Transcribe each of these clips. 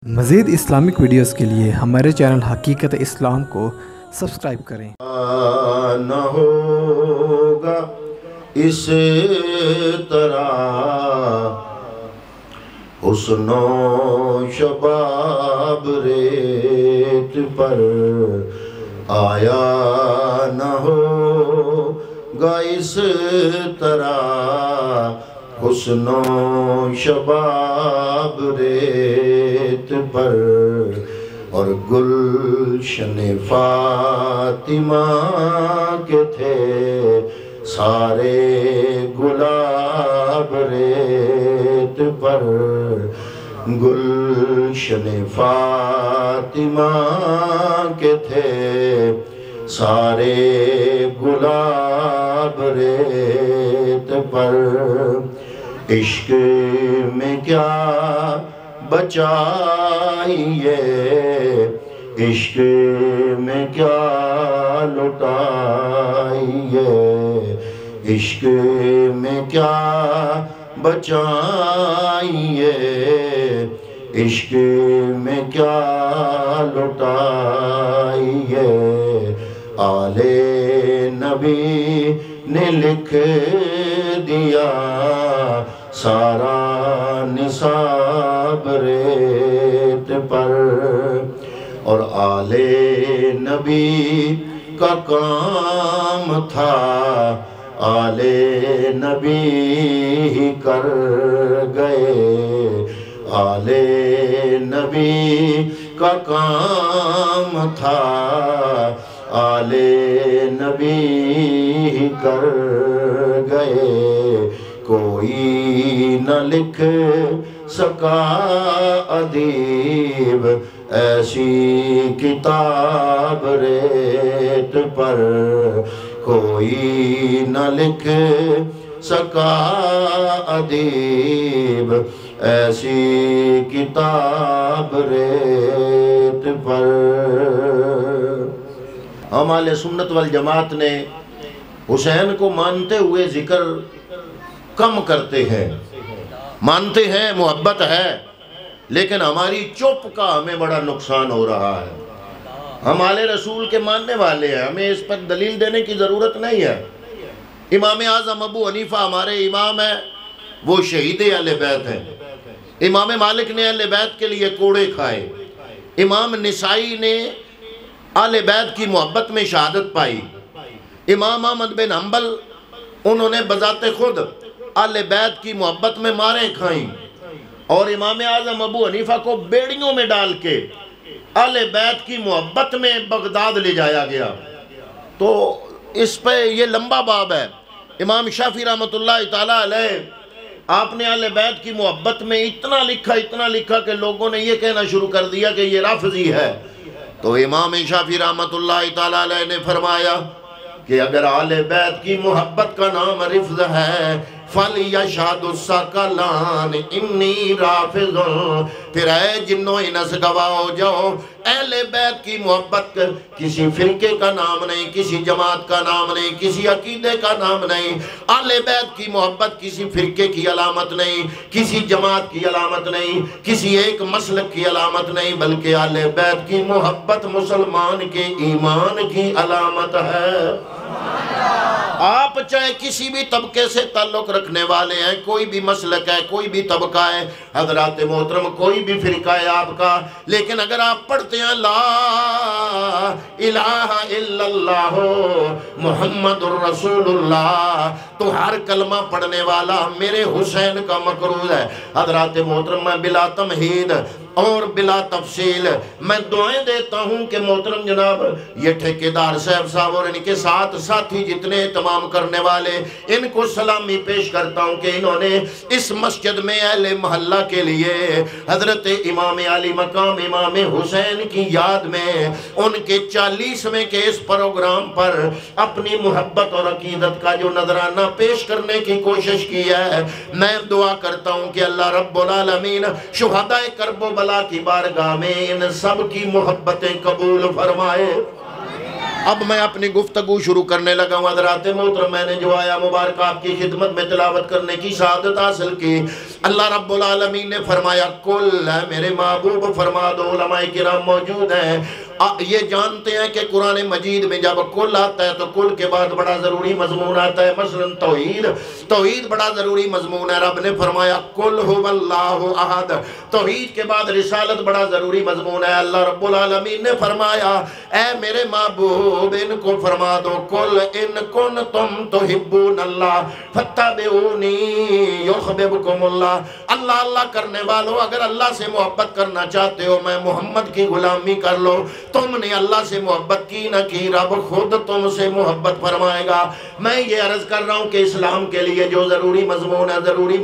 مزید Islamic videos کے لیے ہمارے چینل حقیقت اسلام کو سبسکرائب کریں۔ نہ ہوگا اس طرح حسن و شباب ریت پر آیا، نہ ہوگا اس طرح حسن و شباب ریت پر، اور گلشن فاطمہ کے تھے سارے گلاب ریت پر، گلشن فاطمہ کے تھے سارے گلاب ریت پر۔ عشق میں کیا بچائیے، عشق میں کیا لٹائیے، عشق میں کیا بچائیے، عشق میں کیا لٹائیے۔ آل نبی نے لکھ دیا سارا نصاب ریت پر، اور آل نبی کا کام تھا آل نبی ہی کر گئے، آل نبی کا کام تھا آل نبی ہی کر گئے۔ کوئی نہ لکھ سکا ادیب ایسی کتاب ریت پر، کوئی نہ لکھ سکا ادیب ایسی کتاب ریت پر۔ ہم اہل سنت والجماعت نے حسین کو مانتے ہوئے ذکر کم کرتے ہیں، مانتے ہیں محبت ہے، لیکن ہماری چپ کا ہمیں بڑا نقصان ہو رہا ہے۔ ہم آل رسول کے ماننے والے ہیں، ہمیں اس پر دلیل دینے کی ضرورت نہیں ہے۔ امام اعظم ابو حنیفہ ہمارے امام ہیں، وہ شہید اہل بیت ہیں۔ امام مالک نے اہل بیت کے لیے کوڑے کھائے، امام نسائی نے اہل بیت کی محبت میں شہادت پائی، امام احمد بن حنبل انہوں نے بذات خود اہل بیت کی محبت میں ماریں کھائیں، اور امام اعظم ابو حنیفہ کو بیڑیوں میں ڈال کے اہل بیت کی محبت میں بغداد لے جایا گیا۔ تو اس پہ یہ لمبا باب ہے۔ امام شافعی رحمۃ اللہ تعالیٰ علیہ، آپ نے اہل بیت کی محبت میں اتنا لکھا کہ لوگوں نے یہ کہنا شروع کر دیا کہ یہ رافضی ہے۔ تو امام شافعی رحمۃ اللہ تعالیٰ علیہ نے فرمایا کہ اگر اہل بیت کی محبت کا نام رفض ہے فَلْيَشْهَدُ الثَّقَلَانِ إِنِّي رَافِضٌ، پھر اے جنو انس گواہ ہو جاؤ، اہل بیت کی محبت کسی فرقے کا نام نہیں، کسی جماعت کا نام نہیں، کسی عقیدے کا نام نہیں۔ اہل بیت کی محبت کسی فرقے کی علامت نہیں، کسی جماعت کی علامت نہیں، کسی ایک مسلک کی علامت نہیں، بلکہ اہل بیت کی محبت مسلمان کے ایمان کی علامت ہے۔ آپ چاہے کسی بھی طبقے سے تعلق رکھنے والے ہیں، کوئی بھی مسلک ہے، کوئی بھی طبقہ ہے، حضرات محترم کوئی بھی فرقہ ہے آپ کا، لیکن اگر آپ پڑھتے ہیں لا الہ الا اللہ محمد الرسول اللہ، تو ہر کلمہ پڑھنے والا میرے حسین کا مقروض ہے۔ حضرات محترم میں بلا تمہید اور بلا تفصیل میں دعائیں دیتا ہوں کہ محترم جناب یہ ٹھیکیدار صاحب اور ان کے ساتھ ساتھی جتنے تمام کرنے والے، ان کو سلامی پیش کرتا ہوں کہ انہوں نے اس مسجد میں اہل محلہ کے لیے حضرت امام علی مقام امام حسین کی یاد میں ان کے 40ویں کے اس پروگرام پر اپنی محبت اور عقیدت کا جو نذرانہ پیش کرنے کی کوشش کی ہے۔ میں دعا کرتا ہوں کہ اللہ رب العالمین شہداء کرب و بلا کی بارگاہ میں ان سب کی محبتیں قبول فرمائے۔ اب میں اپنی گفتگو شروع کرنے لگا ہوں حضرات محترم، میں نے جو آیا مبارک آپ کی خدمت میں تلاوت کرنے کی سعادت حاصل کی۔ اللہ رب العالمین نے فرمایا کل ہے میرے محبوب فرما دو، علماء کرام موجود ہیں یہ جانتے ہیں کہ قرآن مجید میں جب کل آتا ہے تو کل کے بعد بڑا ضروری مضمون آتا ہے، مثلا توحید بڑا ضروری مضمون ہے۔ رب نے فرمایا کل هو اللہ احد، توحید کے بعد رسالت بڑا ضروری مضمون ہے۔ اللہ رب العالمین نے فرمایا اے میرے محبوب ان کو فرما دو کل ان کنتم تحبون اللہ فاتبعونی یحببکم اللہ، اللہ کرنے والوں اگر اللہ سے محبت کرنا چاہتے ہو میں محمد کی غلامی کر لو۔ تم نے اللہ سے محبت کی نہ کی، رب خود تم سے محبت فرمائے گا۔ میں یہ عرض کر رہا ہوں کہ اسلام کے لیے جو ضروری مضمون ہے، ضروری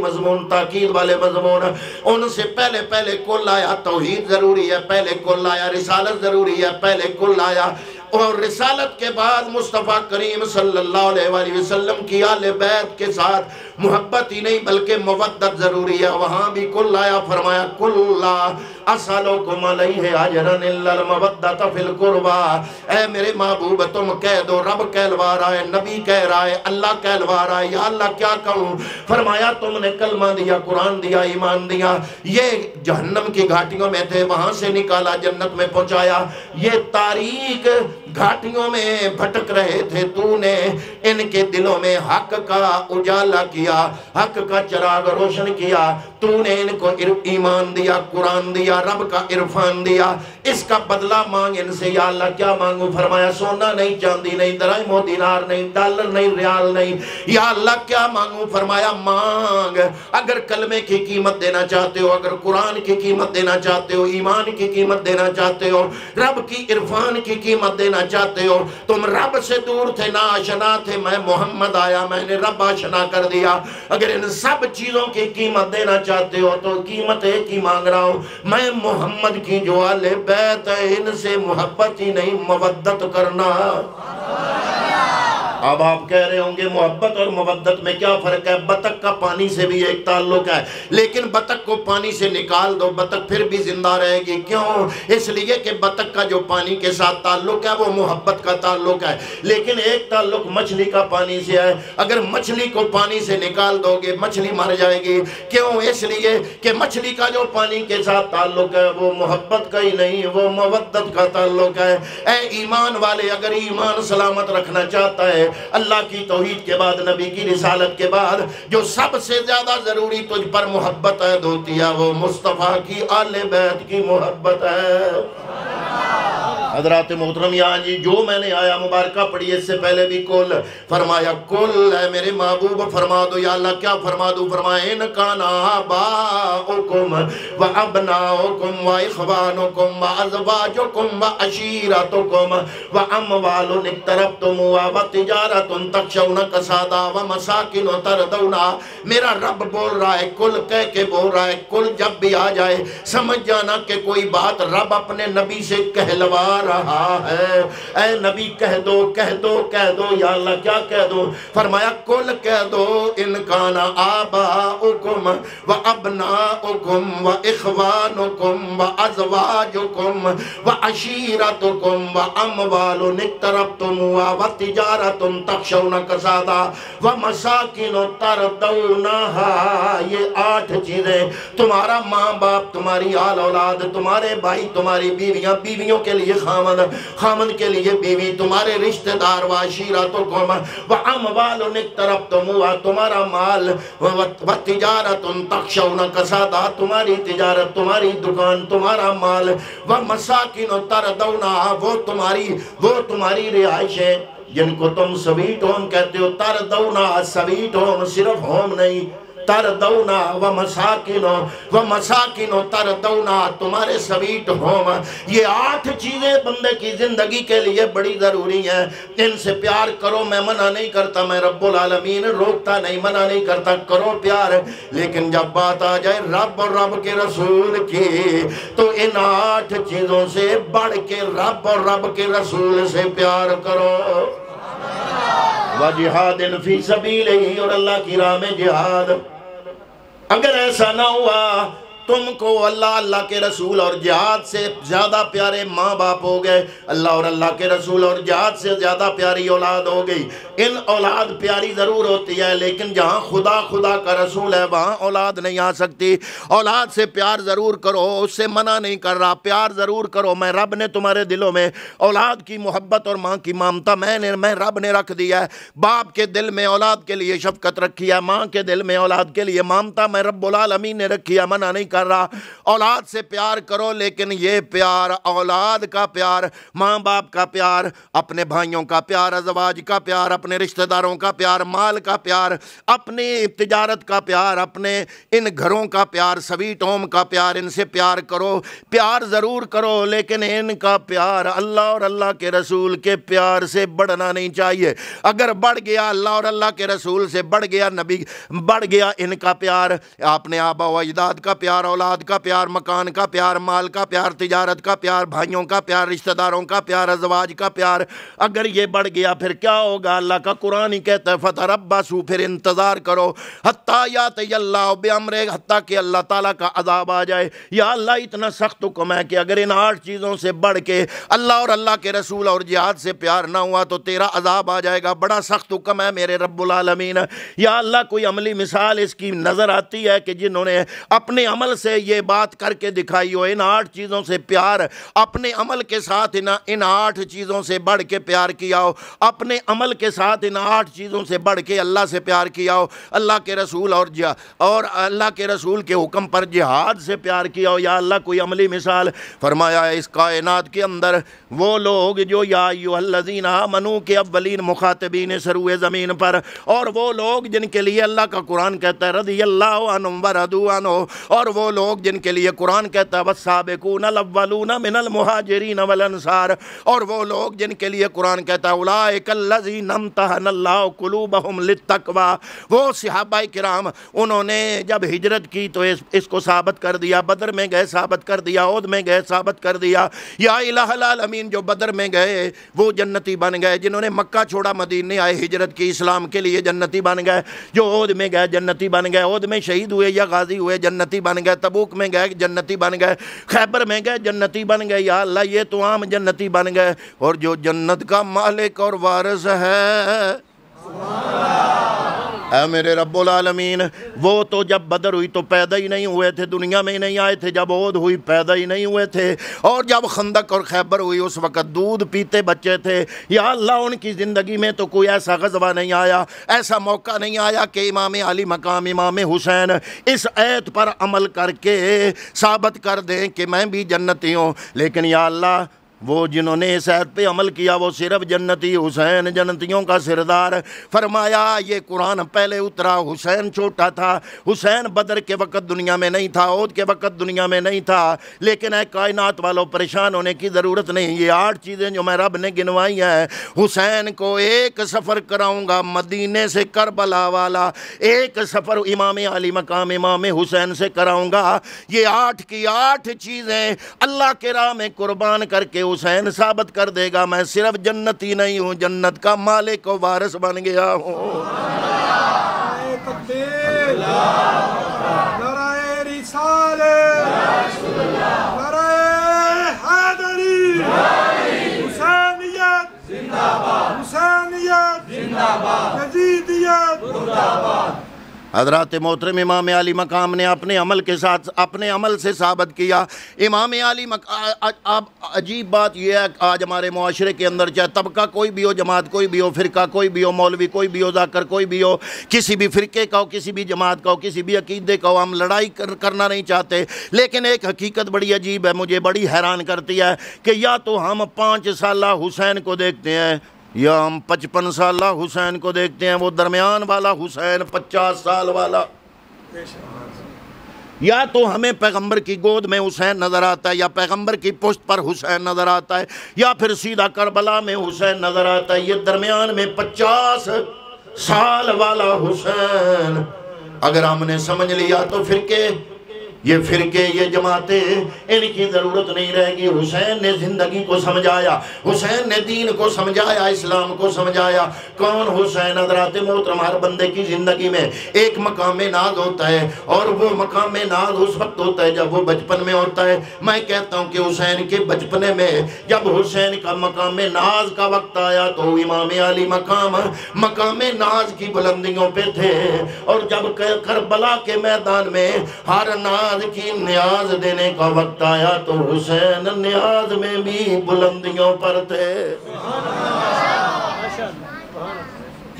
مضمون تاکید والے مضمون، ان سے پہلے کل آیا توحید ضروری ہے، پہلے کل آیا رسالت ضروری ہے، پہلے کل آیا، اور رسالت کے بعد مصطفیٰ کریم صلی اللہ علیہ وآلہ وسلم کی آل بیت کے ساتھ محبت ہی نہیں بلکہ مودت ضروری ہے، وہاں بھی کل آیا۔ فرمایا کل لا اسألکم علیہ اجرا الا المودۃ فی القربى، اے میرے محبوب تم کہہ دو، رب کہلوا رہا ہے، نبی کہہ رہا ہے، اللہ کہلوا رہا ہے، یا اللہ کیا کہوں؟ فرمایا تم نے کلمہ دیا، قرآن دیا، ایمان دیا، یہ جہنم کی گھاٹیوں میں تھے وہاں سے نکالا جنت میں پہنچایا، یہ تاریک گھاٹیوں میں بھٹک رہے تھے، تو نے ان کے دلوں میں حق کا اجالا کیا، حق کا چراغ روشن کیا، تو نے ان کو ایمان دیا، قرآن دیا، رب کا عرفان دیا، اس کا بدلہ مانگ ان سے۔ یا اللہ کیا مانگوں؟ فرمایا سونا نہیں، چاندی نہیں، درہم و دینار نہیں، ڈالر نہیں، ریال نہیں، یا اللہ کیا مانگوں؟ فرمایا مانگ، اگر کلمے کی قیمت دینا چاہتے ہو، اگر قرآن کی قیمت دینا چاہتے ہو، ایمان کی قیمت دینا چاہتے ہو، رب کی عرفان کی قیمت دینا چاہتے ہو، تم رب سے دور تھے، نا آشنا تھے، میں محمد آیا، میں نے رب آشنا کر دیا، اگر ان سب چیزوں کی قیمت دینا چاہتے ہو تو قیمت ایک ہی مانگ رہا ہوں، میں محمد کی جو آل بیت ہے ان سے محبت ہی نہیں مودت کرنا۔ اب آپ کہہ رہے ہوں گے محبت اور مودت میں کیا فرق ہے؟ بطخ کا پانی سے بھی ایک تعلق ہے، لیکن بطخ کو پانی سے نکال دو بطخ پھر بھی زندہ رہے گی، کیوں؟ اس لیے کہ بطخ کا جو پانی کے ساتھ تعلق ہے وہ محبت کا تعلق ہے، لیکن ایک تعلق مچھلی کا پانی سے ہے، اگر مچھلی کو پانی سے نکال دو گے مچھلی مر جائے گی، کیوں؟ اس لیے کہ مچھلی کا جو پانی کے ساتھ تعلق ہے وہ محبت کا ہی نہیں، وہ مودت کا تعلق ہے۔ اے ایمان والے اگر ایمان سلامت رکھنا چاہتا ہے، اللہ کی توحید کے بعد، نبی کی رسالت کے بعد جو سب سے زیادہ ضروری تجھ پر محبت عائد ہوتی ہے وہ مصطفیٰ کی آل بیت کی محبت ہے۔ حضرات محترم یہاں جی جو میں نے آیا مبارکہ پڑھی اس سے پہلے بھی کل فرمایا کل ہے میرے محبوب فرما دو، یا اللہ کیا فرما دو؟ فرمایا ان کان آباؤکم و ابناؤکم و اخوانکم و ازواجکم و عشیرتکم و اموال اقترفتموها و تجارت تخشون کسادها و مساکن ترضونها۔ میرا رب بول رہا ہے کل کہہ کے بول رہا ہے، کل جب بھی آ جائے سمجھ جانا کہ کوئی بات رب اپنے نبی سے کہلوا رہا ہے۔ اے نبی کہہ دو کہہ دو کہہ دو، یا اللہ کیا کہہ دو؟ فرمایا کل کہہ دو ان کان آباؤکم و ابناؤکم و اخوانکم و ازواجکم و عشیرتکم و اموال اقترفتموها و تجارت تخشون کسادها و مساکن ترضونها۔ یہ 8 چیزیں تمہارا ماں باپ، تمہاری آل اولاد، تمہارے بھائی، تمہاری بیویاں، بیویوں کے لیے خامد، خامد کے لیے بیوی، تمہارے رشتہ دار، و عشیرتکم و اموال اقترفتموها، تمہارا مال، و تجارت تخشون کسادها، تمہاری تجارت، تمہاری دکان، تمہارا مال، و مساکن ترضونها، وہ تمہاری رہائشیں جن کو تم سویٹ ہوم کہتے ہو۔ ترضونها سویٹ ہوم صرف ہوم نہیں، ترضونا و مساکن ترضونا، تمہارے سویٹ ہوم۔ یہ 8 چیزیں بندے کی زندگی کے لیے بڑی ضروری ہیں، ان سے پیار کرو، میں منع نہیں کرتا، میں رب العالمین روکتا نہیں، منع نہیں کرتا، کرو پیار، لیکن جب بات آ جائے رب اور رب کے رسول کی تو ان 8 چیزوں سے بڑھ کے رب اور رب کے رسول سے پیار کرو۔ وَجِہَادٍ فِي سَبِيلِهِ، اور اللہ کی راہ میں جہاد۔ اگر ایسا نہ ہوا تم کو اللہ کے رسول اور جہاد سے زیادہ پیارے ماں باپ ہو گئے، اللہ اور اللہ کے رسول اور جہاد سے زیادہ پیاری اولاد ہو گئی۔ ان اولاد پیاری ضرور ہوتی ہے، لیکن جہاں خدا کا رسول ہے وہاں اولاد نہیں آ سکتی۔ اولاد سے پیار ضرور کرو، اس سے منع نہیں کر رہا، پیار ضرور کرو۔ میں رب نے تمہارے دلوں میں اولاد کی محبت اور ماں کی ممتا میں رب نے رکھ دیا ہے۔ باپ کے دل میں اولاد کے لیے شفقت رکھی ہے، ماں کے دل میں اولاد کے لیے ممتا میں رب العالمین نے رکھی ہے، منع نہیں کر رہا۔ اولاد سے پیار کرو، لیکن یہ پیار، اولاد کا پیار، ماں باپ کا پیار، اپنے بھائیوں کا پیار، ازواج کا پیار، اپنے رشتہ داروں کا پیار، مال کا پیار، اپنی تجارت کا پیار، اپنے ان گھروں کا پیار، سویٹ ہوم کا پیار، ان سے پیار کرو، پیار ضرور کرو، لیکن ان کا پیار اللہ اور اللہ کے رسول کے پیار سے بڑھنا نہیں چاہیے۔ اگر بڑھ گیا اللہ اور اللہ کے رسول سے، بڑھ گیا نبی، بڑھ گیا ان کا پیار، اپنے آبا و اجداد کا پیار، اولاد کا پیار، مکان کا پیار، مال کا پیار، تجارت کا پیار، بھائیوں کا پیار، رشتہ داروں کا پیار، ازواج کا پیار، اگر یہ بڑھ گیا پھر کیا ہوگا؟ اللہ کا قرآن ہی کہتا ہے فتربصوا، پھر انتظار کرو، حتیٰ یاتی اللہ بامرہ، حتیٰ کہ اللہ تعالیٰ کا عذاب آ جائے۔ یا اللہ اتنا سخت حکم ہے کہ اگر ان 8 چیزوں سے بڑھ کے اللہ اور اللہ کے رسول اور جہاد سے پیار نہ ہوا تو تیرا عذاب آ جائے گا، بڑا سخت حکم ہے میرے رب العالمین۔ یا اللہ کوئی عملی مثال اس کی نظر آتی ہے کہ جنہوں نے اپنے عمل سے یہ بات کر کے دکھائی ہو، ان 8 چیزوں سے پیار، اپنے عمل کے ساتھ ان 8 چیزوں سے بڑھ کے پیار کیا ہو، اپنے عمل کے ساتھ ان 8 چیزوں سے بڑھ کے اللہ سے پیار کیا ہو، اللہ کے رسول اور اللہ کے رسول کے حکم پر جہاد سے پیار کیا ہو؟ یا اللہ کوئی عملی مثال؟ فرمایا ہے اس کائنات کے اندر وہ لوگ جو یا ایھا الذین آمنوا کے اولین مخاطبین سروئے زمین پر، اور وہ لوگ جن کے لیے اللہ کا قرآن کہتا ہے رضی اللہ عنہم ورضوا عنہ، اور وہ لوگ جن کے لیے قرآن کہتا ہے والسابقون الاولون من المہاجرین والانصار، اور وہ لوگ جن کے لیے قرآن کہتا ہے اولئک الذین امتحن اللہ قلوبہم للتقوی، وہ صحابہ کرام انہوں نے جب ہجرت کی تو اس کو ثابت کر دیا، بدر میں گئے ثابت کر دیا، احد میں گئے ثابت کر دیا۔ یا الہ العالمین جو بدر میں گئے وہ جنتی بن گئے، جنہوں نے مکہ چھوڑا مدینے آئے ہجرت کی اسلام کے لیے جنتی بن گئے، جو احد میں گئے جنتی بن گئے، احد میں شہید ہوئے یا غازی ہوئے جنتی بن گئے، تبوک میں گئے جنتی بن گئے، خیبر میں گئے جنتی بن گئے۔ یا اللہ یہ تو عام جنتی بن گئے، اور جو جنت کا مالک اور وارث ہے اے میرے رب العالمین، وہ تو جب بدر ہوئی تو پیدا ہی نہیں ہوئے تھے، دنیا میں ہی نہیں آئے تھے، جب احد ہوئی پیدا ہی نہیں ہوئے تھے، اور جب خندق اور خیبر ہوئی اس وقت دودھ پیتے بچے تھے۔ یا اللہ ان کی زندگی میں تو کوئی ایسا غزوہ نہیں آیا، ایسا موقع نہیں آیا کہ امام علی مقام امام حسین اس آیت پر عمل کر کے ثابت کر دیں کہ میں بھی جنتی ہوں۔ لیکن یا اللہ وہ جنہوں نے اس آیت پہ عمل کیا وہ صرف جنتی، حسین جنتیوں کا سردار۔ فرمایا یہ قرآن پہلے اترا، حسین چھوٹا تھا، حسین بدر کے وقت دنیا میں نہیں تھا، احد کے وقت دنیا میں نہیں تھا، لیکن اے کائنات والوں پریشان ہونے کی ضرورت نہیں۔ یہ 8 چیزیں جو میں رب نے گنوائی ہیں، حسین کو ایک سفر کراؤں گا مدینے سے کربلا والا، ایک سفر امام علی مقام امام حسین سے کراؤں گا۔ یہ 8 کی 8 چیزیں اللہ کے راہ میں قربان کر کے حسین ثابت کر دے گا میں صرف جنتی نہیں ہوں، جنت کا مالک و وارث بن گیا ہوں۔ نعرہ تکبیر، نعرہ رسالت، نعرہ حیدری، حسینیت زندہ باد، حسینیت زندہ باد، یزیدیت زندہ باد۔ حضرات محترم امام علی مقام نے اپنے عمل کے ساتھ اپنے عمل سے ثابت کیا۔ امام علی اب عجیب بات یہ ہے آج ہمارے معاشرے کے اندر چاہے طبقہ کوئی بھی ہو، جماعت کوئی بھی ہو، فرقہ کوئی بھی ہو، مولوی کوئی بھی ہو، ذاکر کوئی بھی ہو، کسی بھی فرقے کا ہو، کسی بھی جماعت کا ہو، کسی بھی عقیدے کا ہو، ہم لڑائی کرنا نہیں چاہتے، لیکن ایک حقیقت بڑی عجیب ہے، مجھے بڑی حیران کرتی ہے کہ یا تو ہم 5 سالہ حسین کو دیکھتے ہیں یا ہم 55 سالہ حسین کو دیکھتے ہیں، وہ درمیان والا حسین 50 سال والا، یا تو ہمیں پیغمبر کی گود میں حسین نظر آتا ہے، یا پیغمبر کی پشت پر حسین نظر آتا ہے، یا پھر سیدھا کربلا میں حسین نظر آتا ہے، یہ درمیان میں 50 سال والا حسین۔ اگر ہم نے سمجھ لیا تو فرقے یہ فرقے یہ جماعتیں ان کی ضرورت نہیں رہے گی۔ حسین نے زندگی کو سمجھایا، حسین نے دین کو سمجھایا، اسلام کو سمجھایا۔ کون حسین؟ حضرات محترم، ہر بندے کی زندگی میں ایک مقام ناز ہوتا ہے، اور وہ مقام ناز اس وقت ہوتا ہے جب وہ بچپن میں ہوتا ہے۔ میں کہتا ہوں کہ حسین کے بچپنے میں جب حسین کا مقام ناز کا وقت آیا تو امام علی مقام ناز کی بلندیوں پہ تھے، اور جب کربلا کے میدان میں ہر ناز کی نیاز دینے کا وقت آیا تو حسین نیاز میں بھی بلندیوں پر تھے۔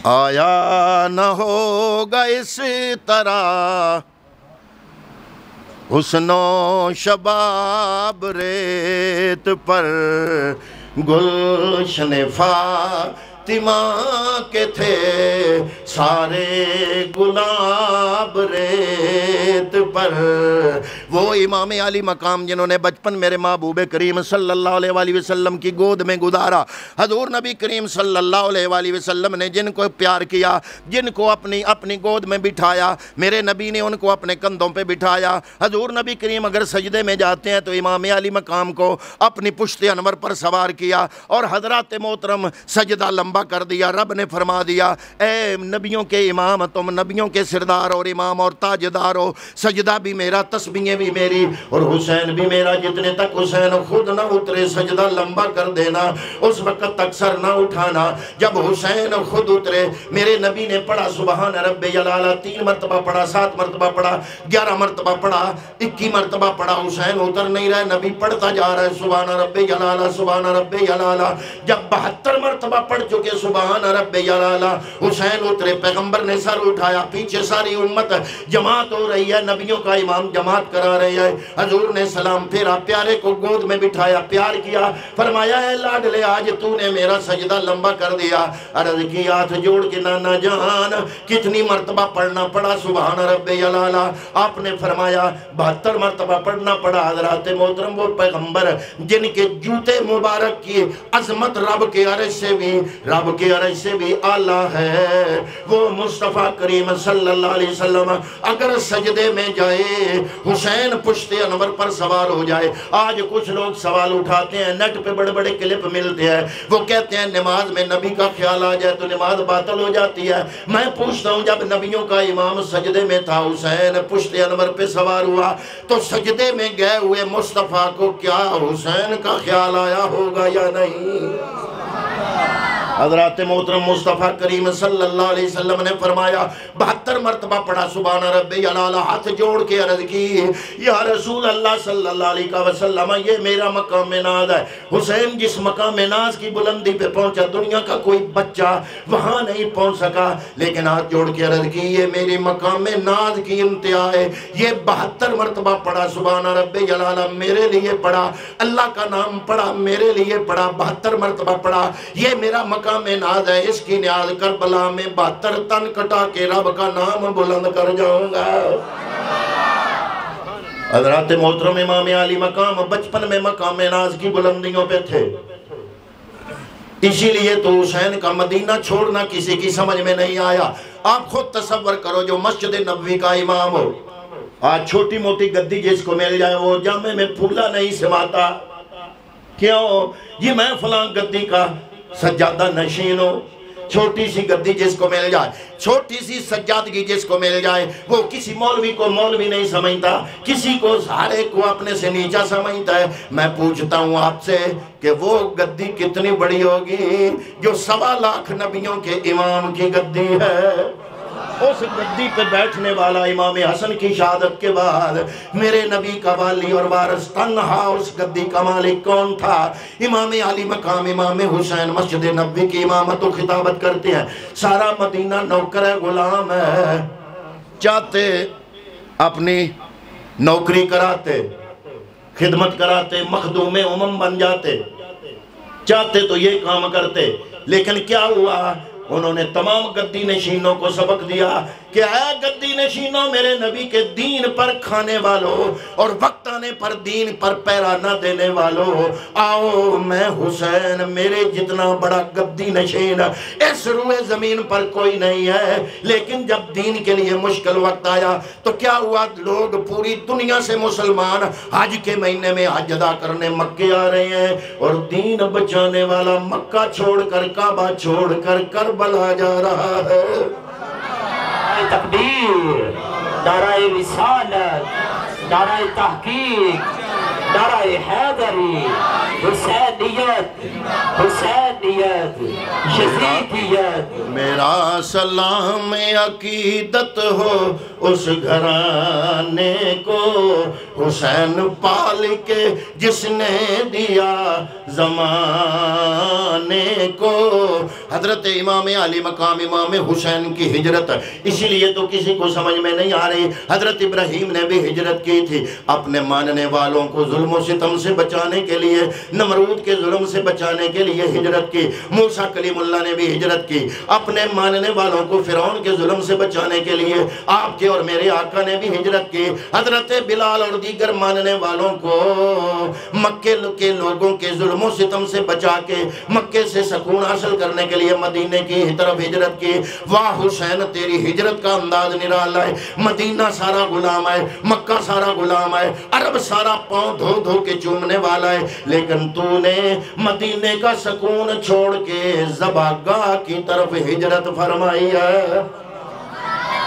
آیا نہ ہوگا اس طرح حسن و شباب ریت پر، گلشن فاطمہ کے تھے سارے گلاب ریت پر۔ وہ امام علی مقام جنہوں نے بچپن میرے محبوب کریم صلی اللہ علیہ وآلہ وسلم کی گود میں گزارا، حضور نبی کریم صلی اللہ علیہ وآلہ وسلم نے جن کو پیار کیا، جن کو اپنی گود میں بٹھایا، میرے نبی نے ان کو اپنے کندھوں پہ بٹھایا۔ حضور نبی کریم اگر سجدے میں جاتے ہیں تو امام علی مقام کو اپنی پشت انور پر سوار کیا، اور حضرات محترم سجدہ لمبا کر دیا۔ رب نے فرما دیا، اے نبیوں کے امام، تم نبیوں کے سردار اور امام اور تاجدار ہو، سجدہ بھی میرا، تسبیحیں بھی میری، اور حسین بھی میرا۔ جتنے تک حسین خود نہ اترے سجدہ لمبا کر دینا، اس وقت تک سر نہ اٹھانا۔ جب حسین خود اترے، میرے نبی نے پڑھا سبحان رب جلالہ، 3 مرتبہ پڑھا، 7 مرتبہ پڑھا، 11 مرتبہ پڑھا، 21 مرتبہ پڑھا، حسین اتر نہیں رہا، نبی پڑھتا جا رہا ہے سبحان رب جلالہ سبحان رب جلالہ۔ جب 72 مرتبہ پڑھ چکے سبحان رب جلالہ، حسین اترے، پیغمبر نے سر اٹھایا، پیچھے ساری امت جماعت ہو رہی ہے، نبیوں کا امام جماعت کرا رہی ہے۔ حضور نے سلام پھیرا، پیارے کو گود میں بٹھایا، پیار کیا، فرمایا اے لاڈلے آج تو نے میرا سجدہ لمبا کر دیا۔ عرض کی ہاتھ جوڑ کے نانا جان کتنی مرتبہ پڑھنا پڑا سبحان رب جلالہ؟ آپ نے فرمایا 72 مرتبہ پڑھنا پڑا۔ حضرات محترم، وہ پیغمبر جن کے جوتے مبارک کی عظمت رب کے عرش سے بھی اعلیٰ ہے، وہ مصطفیٰ کریم صلی اللہ علیہ وسلم اگر سجدے میں جائے، حسین پشت انور پر سوار ہو جائے۔ آج کچھ لوگ سوال اٹھاتے ہیں، نیٹ پہ بڑے بڑے کلپ ملتے ہیں، وہ کہتے ہیں نماز میں نبی کا خیال آ جائے تو نماز باطل ہو جاتی ہے۔ میں پوچھتا ہوں، جب نبیوں کا امام سجدے میں تھا، حسین پشت انور پہ سوار ہوا، تو سجدے میں گئے ہوئے مصطفیٰ کو کیا حسین کا خیال آیا ہوگا یا نہیں؟ حضرات محترم، مصطفیٰ کریم صلی اللہ علیہ وسلم نے فرمایا 72 مرتبہ پڑھا سبحان رب جلالہ، ہاتھ جوڑ کے عرض کی یا رسول اللہ صلی اللہ علیہ وسلم، یہ میرا مقام ناز ہے۔ حسین جس مقام ناز کی بلندی پہ پہنچا، دنیا کا کوئی بچہ وہاں نہیں پہنچ سکا، لیکن ہاتھ جوڑ کے عرض کی یہ میری مقام ناز کی انتہا ہے۔ یہ 72 مرتبہ پڑھا سبحان رب جلالہ، میرے لیے پڑھا، اللہ کا نام پڑھا، میرے لیے پڑھا، 72 مرتبہ پڑھا، یہ میرا مقام ناز ہے، اس کی نیاز کربلا میں 72 تن کٹا کے رب کا نام بلند کر جاؤں گا۔ حضرات محترم، امام علی مقام بچپن میں مقام ناز کی بلندیوں پہ تھے، اسی لیے تو حسین کا مدینہ چھوڑنا کسی کی سمجھ میں نہیں آیا۔ آپ خود تصور کرو، جو مسجد نبوی کا امام ہو، آج چھوٹی موٹی گدی جس کو مل جائے وہ جامع میں پھولا نہیں سماتا، کیوں؟ یہ میں فلاں گدی کا سجادہ نشین ہو، چھوٹی سی گدی جس کو مل جائے، چھوٹی سی سجادگی جس کو مل جائے، وہ کسی مولوی کو مولوی نہیں سمجھتا، کسی کو سارے کو اپنے سے نیچا سمجھتا ہے۔ میں پوچھتا ہوں آپ سے کہ وہ گدی کتنی بڑی ہوگی جو 1.25 لاکھ نبیوں کے امام کی گدی ہے؟ اس گدی پہ بیٹھنے والا امام حسن کی شہادت کے بعد میرے نبی کا والی اور وارث تنہا اس گدی کا مالک کون تھا؟ امام علی مقام امام حسین مسجد نبوی کی امامت و خطابت کرتے ہیں، سارا مدینہ نوکر ہے، غلام ہے، چاہتے اپنی نوکری کراتے، خدمت کراتے، مخدوم امم بن جاتے، چاہتے تو یہ کام کرتے، لیکن کیا ہوا؟ انہوں نے تمام گدی نشینوں کو سبق دیا کہ اے گدی نشینوں، میرے نبی کے دین پر کھانے والوں اور وقت آنے پر دین پر پیرا نہ دینے والوں، آؤ میں حسین، میرے جتنا بڑا گدی نشین اس روئے زمین پر کوئی نہیں ہے۔ لیکن جب دین کے لیے مشکل وقت آیا تو کیا ہوا؟ لوگ پوری دنیا سے مسلمان حج کے مہینے میں حج ادا کرنے مکے آ رہے ہیں، اور دین بچانے والا مکہ چھوڑ کر، کعبہ چھوڑ کر کربلا جا رہا ہے۔ نعرہ تکبیر، نعرہ رسالت، نعرہ تحقیق، نعرہ حیدری، حسینیت، حسینیت، یزیدیت۔ میرا سلام عقیدت ہو اس گھرانے کو، حسین پال کے جس نے دیا زمانے کو۔ حضرت امام علی مقام امام حسین کی ہجرت اسی لیے تو کسی کو سمجھ میں نہیں آ رہی۔ حضرت ابراہیم نے بھی ہجرت کی تھی اپنے ماننے والوں کو ظلم و ستم سے بچانے کے لیے، نمرود کے ظلم سے بچانے کے لیے ہجرت کی۔ موسیٰ کلیم اللہ نے بھی ہجرت کی اپنے ماننے والوں کو فرعون کے ظلم سے بچانے کے لیے۔ آپ کے اور میرے آقا نے بھی ہجرت کی، حضرت بلال اور دیگر ماننے والوں کو مکے کے لوگوں کے ظلم و ستم سے بچا کے مکے سے سکون حاصل کرنے کے لیے مدینے کی طرف ہجرت کی۔ واہ حسین، تیری ہجرت کا انداز نرالا ہے۔ مدینہ سارا غلام ہے، مکہ سارا غلام ہے، عرب سارا پاؤں دھو دھو کے چومنے والا ہے، لیکن تو نے مدینے کا سکون چھوڑ کے ذبح گاہ کی طرف ہجرت فرمائی ہے۔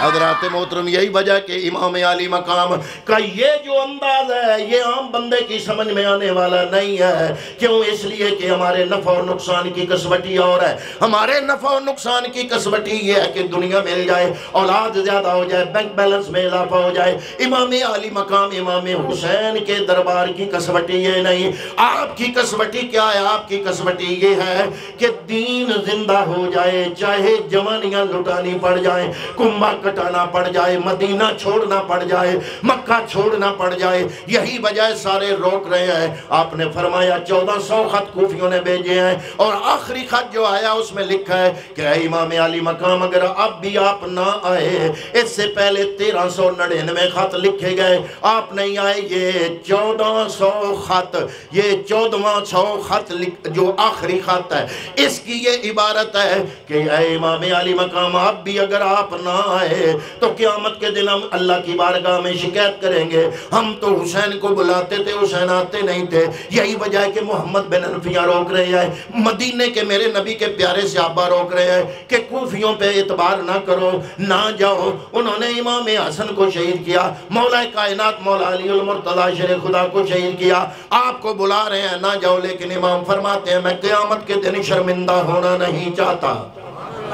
حضرات محترم، یہی وجہ کہ امام علی مقام کا یہ جو انداز ہے یہ عام بندے کی سمجھ میں آنے والا نہیں ہے۔ کیوں؟ اس لیے کہ ہمارے نفع و نقصان کی کسوٹی اور ہے۔ ہمارے نفع و نقصان کی کسوٹی یہ ہے کہ دنیا مل جائے، اولاد زیادہ ہو جائے، بینک بیلنس میں اضافہ ہو جائے۔ امام علی مقام امام حسین کے دربار کی کسوٹی یہ نہیں۔ آپ کی کسوٹی کیا ہے؟ آپ کی کسوٹی یہ ہے کہ دین زندہ ہو جائے، چاہے جوانیاں لٹانی پڑ جائیں، کنبہ کٹانا پڑ جائے، مدینہ چھوڑنا پڑ جائے، مکہ چھوڑنا پڑ جائے۔ یہی وجہ سارے روک رہے ہیں۔ آپ نے فرمایا 1400 خط کوفیوں نے بھیجے ہیں، اور آخری خط جو آیا اس میں لکھا ہے کہ اے امام علی مقام، اگر اب بھی آپ نہ آئے، اس سے پہلے 1399 خط لکھے گئے، آپ نہیں آئے، یہ 1400 خط، یہ 1400 خط جو آخری خط ہے، اس کی یہ عبارت ہے کہ اے امام علی مقام، اب بھی اگر آپ نہ آئے تو قیامت کے دن ہم اللہ کی بارگاہ میں شکایت کریں گے، ہم تو حسین کو بلاتے تھے، حسین آتے نہیں تھے۔ یہی وجہ ہے کہ محمد بن حنفیہ روک رہے ہیں، مدینے کے میرے نبی کے پیارے صحابہ روک رہے ہیں کہ کوفیوں پہ اعتبار نہ کرو، نہ جاؤ۔ انہوں نے امام حسن کو شہید کیا، مولا کائنات مولا علی المرتضی شیر خدا کو شہید کیا۔ آپ کو بلا رہے ہیں نہ جاؤ، لیکن امام فرماتے ہیں میں قیامت کے دن شرمندہ ہونا نہیں چاہتا۔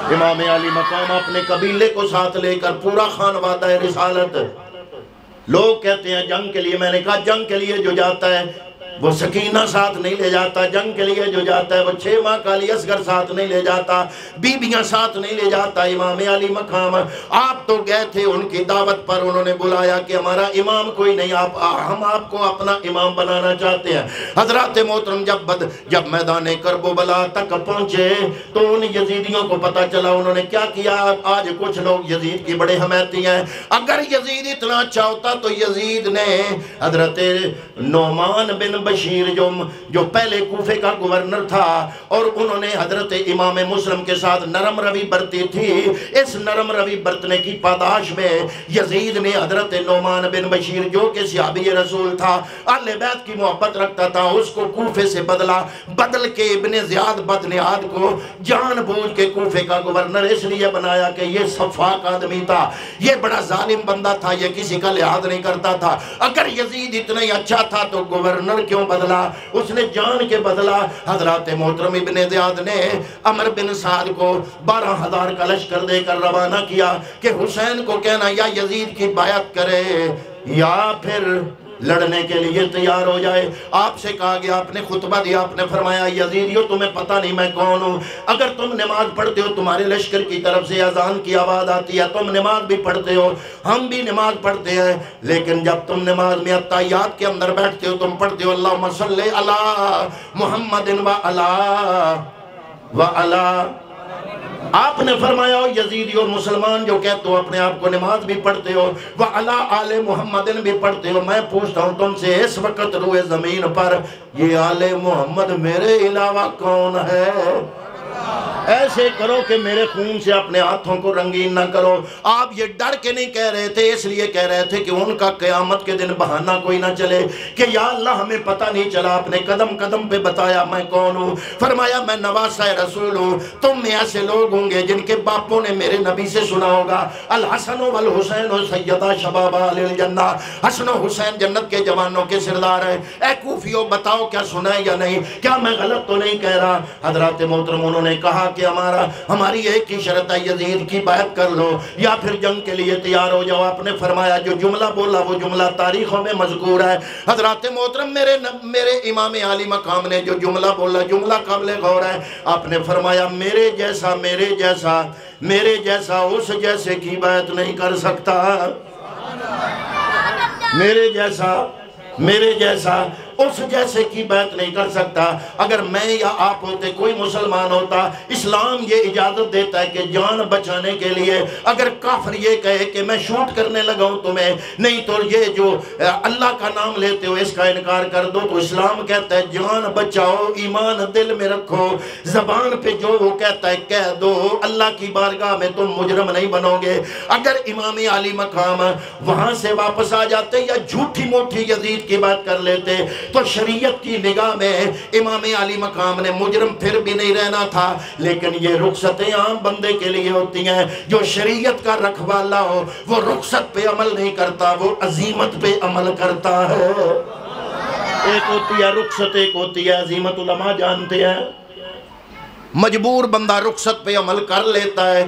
امام علی مقام اپنے قبیلے کو ساتھ لے کر پورا خانوادہ رسالت، لوگ کہتے ہیں جنگ کے لیے، میں نے کہا جنگ کے لیے جو جاتا ہے وہ سکینہ ساتھ نہیں لے جاتا، جنگ کے لیے جو جاتا ہے وہ 6 ماہ کا علی اصغر ساتھ نہیں لے جاتا، بیویاں ساتھ نہیں لے جاتا۔ امام علی مقام آپ تو گئے تھے ان کی دعوت پر، انہوں نے بلایا کہ ہمارا امام کوئی نہیں، ہم آپ کو اپنا امام بنانا چاہتے ہیں۔ حضرات محترم، جب میدان کربلا تک پہنچے تو ان یزیدیوں کو پتا چلا انہوں نے کیا کیا۔ آج کچھ لوگ یزید کی بڑے حمیتی ہیں، اگر یزید اتنا اچھا ہوتا تو یزید نے حضرت نعمان بن بشیر جو پہلے کوفے کا گورنر تھا، اور انہوں نے حضرت امام مسلم کے ساتھ نرم روی برتی تھی، اس نرم روی برتنے کی پاداش میں یزید نے حضرت نعمان بن بشیر جو کہ صحابی رسول تھا، اہل بیت کی محبت رکھتا تھا، اس کو کوفے سے بدل کے ابن زیاد بدنیاد کو جان بوجھ کے کوفے کا گورنر اس لیے بنایا کہ یہ صفاق آدمی تھا، یہ بڑا ظالم بندہ تھا، یہ کسی کا لحاظ نہیں کرتا تھا۔ اگر یزید اتنا ہی اچھا تھا تو گورنر کیوں بدلا؟ اس نے جان کے بدلا۔ حضرات محترم، ابن زیاد نے عمر بن سعد کو 12,000 کا لشکر دے کر روانہ کیا کہ حسین کو کہنا یا یزید کی بیعت کرے یا پھر لڑنے کے لیے تیار ہو جائے۔ آپ سے کہا گیا، آپ نے خطبہ دیا، آپ نے فرمایا یزیدیو تمہیں پتہ نہیں میں کون ہوں، اگر تم نماز پڑھتے ہو تمہارے لشکر کی طرف سے اذان کی آواز آتی ہے، تم نماز بھی پڑھتے ہو، ہم بھی نماز پڑھتے ہیں، لیکن جب تم نماز میں اتحیات کے اندر بیٹھتے ہو تم پڑھتے ہو اللہم صلی علی محمد و علی آپ نے فرمایا او یزیدی اور مسلمان جو کہتے ہو اپنے آپ کو نماز بھی پڑھتے ہو وَعَلَىٰ آلِ محمدن بھی پڑھتے ہو، میں پوچھتا ہوں تم سے اس وقت روئے زمین پر یہ آل محمد میرے علاوہ کون ہے؟ ایسے کرو کہ میرے خون سے اپنے ہاتھوں کو رنگین نہ کرو۔ آپ یہ ڈر کے نہیں کہہ رہے تھے، اس لیے کہہ رہے تھے کہ ان کا قیامت کے دن بہانہ کوئی نہ چلے کہ یا اللہ ہمیں پتہ نہیں چلا، اپنے قدم قدم پہ بتایا میں کون ہوں۔ فرمایا میں نواسہ رسول ہوں، تم میں ایسے لوگ ہوں گے جن کے باپوں نے میرے نبی سے سنا ہوگا الحسن والحسین سیدہ شباب اہل الجنہ، حسن و حسین جنت کے جوانوں کے سردار ہیں۔ اے کوفیو بتاؤ کیا سنا ہے یا نہیں، کیا میں غلط تو نہیں کہہ رہا؟ حضرات محترم انہوں نے کہا کہ ہماری ایک ہی شرط ہے، یزید کی بیعت کر لو یا پھر جنگ کے لیے تیار ہو جاؤ۔ آپ نے فرمایا جو جملہ بولا وہ جملہ تاریخوں میں مذکور ہے۔ حضرات محترم میرے امام عالی مقام نے جو جملہ بولا جملہ قابل غور ہے۔ آپ نے فرمایا میرے جیسا اس جیسے کی بیعت نہیں کر سکتا، میرے جیسا اس جیسے کی بیعت نہیں کر سکتا۔ اگر میں یا آپ ہوتے، کوئی مسلمان ہوتا، اسلام یہ اجازت دیتا ہے کہ جان بچانے کے لیے اگر کافر یہ کہے کہ میں شوٹ کرنے لگا ہوں تمہیں، نہیں تو یہ جو اللہ کا نام لیتے ہو اس کا انکار کر دو، تو اسلام کہتا ہے جان بچاؤ، ایمان دل میں رکھو، زبان پہ جو وہ کہتا ہے کہہ دو، اللہ کی بارگاہ میں تم مجرم نہیں بنو گے۔ اگر امام عالی مقام وہاں سے واپس آ جاتے یا جھوٹی موٹی یزید کی بات کر لیتے تو شریعت کی نگاہ میں امام عالی مقام نے مجرم پھر بھی نہیں رہنا تھا۔ لیکن یہ رخصتیں عام بندے کے لیے ہوتی ہیں، جو شریعت کا رکھوالا ہو وہ رخصت پہ عمل نہیں کرتا، وہ عزیمت پہ عمل کرتا ہے۔ ایک ہوتی ہے رخصت، ایک ہوتی ہے عزیمت۔ علماء جانتے ہیں مجبور بندہ رخصت پہ عمل کر لیتا ہے،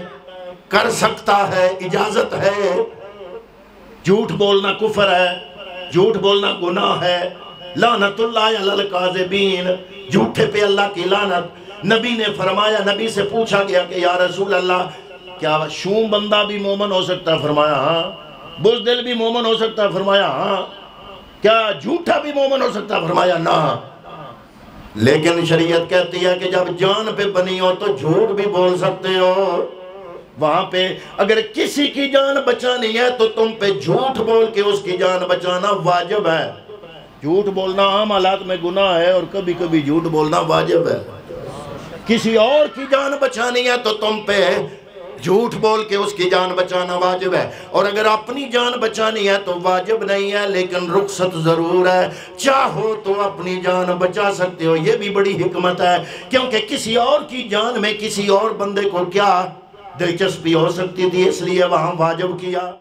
کر سکتا ہے، اجازت ہے۔ جھوٹ بولنا کفر ہے، جھوٹ بولنا گناہ ہے۔ لعنت اللہ علی الکاذبین، جھوٹے پہ اللہ کی لعنت۔ نبی نے فرمایا، نبی سے پوچھا گیا کہ یا رسول اللہ کیا شوم بندہ بھی مومن ہو سکتا ہے؟ فرمایا ہاں۔ بزدل بھی مومن ہو سکتا ہے؟ فرمایا ہاں۔ کیا جھوٹا بھی مومن ہو سکتا ہے؟ فرمایا نہ۔ لیکن شریعت کہتی ہے کہ جب جان پہ بنی ہو تو جھوٹ بھی بول سکتے ہو۔ وہاں پہ اگر کسی کی جان بچانی ہے تو تم پہ جھوٹ بول کے اس کی جان بچانا واجب ہے۔ جھوٹ بولنا عام حالات میں گناہ ہے اور کبھی کبھی جھوٹ بولنا واجب ہے۔ کسی اور کی جان بچانی ہے تو تم پہ جھوٹ بول کے اس کی جان بچانا واجب ہے، اور اگر اپنی جان بچانی ہے تو واجب نہیں ہے، لیکن رخصت ضرور ہے۔ چاہو تو اپنی جان بچا سکتے ہو، یہ بھی بڑی حکمت ہے، کیونکہ کسی اور کی جان میں کسی اور بندے کو کیا دلچسپی ہو سکتی تھی، اس لیے وہاں واجب کیا۔